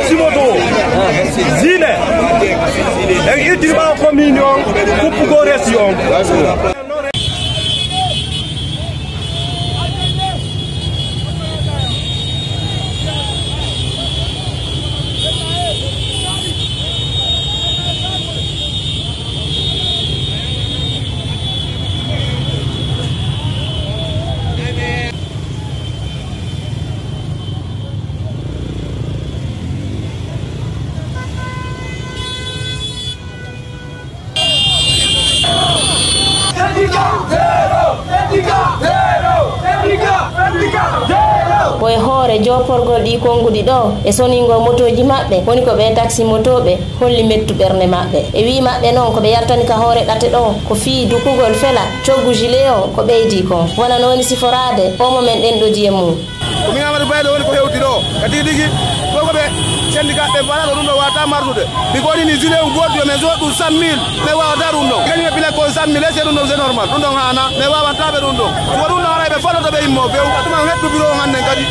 taxi moto zile e idima communion pour correction. Koye hoore joporgol ɗi konngudi ɗo e soningo motoji maɓɓe woni ko ɓe taxi motoɓe holli mettu ɓernde maɓɓe e wi maɓɓe noon ko ɓe yaltani ka hoore ɗate ɗo ko fii dukugol fela coggu gilet o ko ɓeydi kon wona nooni siforade omo men ɗen ɗo jiye mum ko min Amadou Bayɗo woni ko hewti ɗo ka tigi tigi kokoɓe syndicat ɓe mbaɗa ɗo ɗum ɗo wawata mardude mi ko waɗini gilet on goto yo men so ɗum 100 000 mais wawata ɗum ɗon kañum ɓe pila ko 100 000 ese ɗum ɗon c'est normal ɗum ɗon hana mais wawantaɓe ɗum ɗon ko ɗum ɗo haray ɓe foɗotoɓe immo few tuma heddu bureau o handen kadi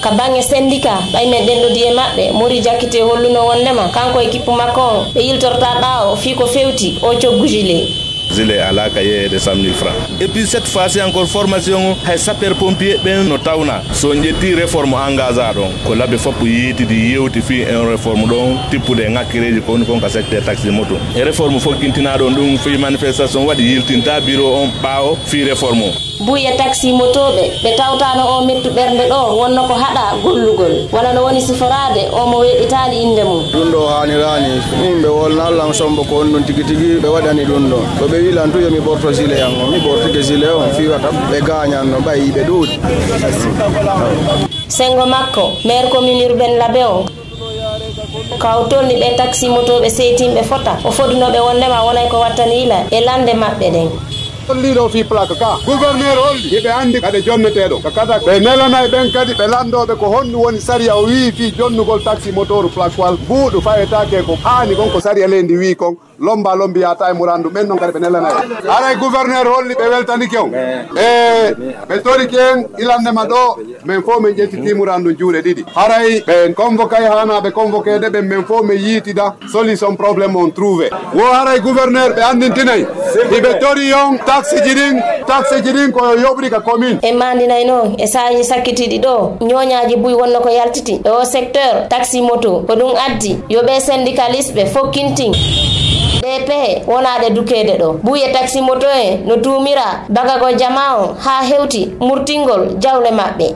ka bange syndicat ɓay men ɗen ɗo diye maɓɓe mori jakkite holluno wondema kanko e kippu makko o ɓe yiltorta ɓawo fii ko fewti o coggu gilet zile ala ka de 100 000 francs. Et puis cette fois-ci encore formation hay sapeur pompier ben no tawna so ñetti réforme engagé don ko labé fop yiti di yewti fi un réforme don tippude ngakkireji ko kon ka secteur taxi moto e réforme fo kintina don dum fi manifestation wadi yiltinta bureau on paawo fi réforme buya taxi motoɓe ɓe tawtano o mettu ɓernde ɗo wonno ko haɗa gollugol wona no woni siforade o mo weɗitali inde mum ɗum ɗo hanirani min ɓe wolna Allah sombo ko on ɗon tigi tigi ɓe waɗani ɗum ɗo to ɓe wilan tu yomi ɓorto gilet yan o mi ɓortike gilet on fiwata ɓe gañanno ɓayi ɓe ɗuuɗi sengo makko maire commune urbaine Labé o kaw tolni ɓe taxi motoɓe seytimɓe fota o fodunoɓe wondema wonay ko wattani ila e lande maɓɓe ɗen liɗo fi plaque ka gouverneur holli yiɓe andi kade jonneteɗo ko kada ɓe nelanayi ɓen kadi ɓe landoɓe ko honɗum woni saria o wi fi jonnugol taxi motoru plaque wal buuɗu fayetake ko haani kon ko saria leydi wi kon lomba lombi yata e murandu ɓen noon kadi ɓe nelanayi aray gouverneur holli ɓe weltanike on e ɓe toriki en ilandema ɗo min fo min ƴettiti murandu juuɗe ɗiɗi haray ɓe convoqué hanaɓe convoqué de min fo min yiitida solution probléme on trouvé wo haray gouverneur ɓe andintinayi hiɓe tori on taxe ji ɗin ko yoɓri ka commune e mandinayi noon e sahaji sakkitiɗi ɗo ñoñaji buy wonno ko yaltiti e o secteur taxi moto ko ɗum addi yoɓe syndicaliste ɓe fokkintin ɗe pehe wonaɗe dukede ɗo buye taxi moto en no tumira bagago jama o ha hewti murtingol jawle maɓɓe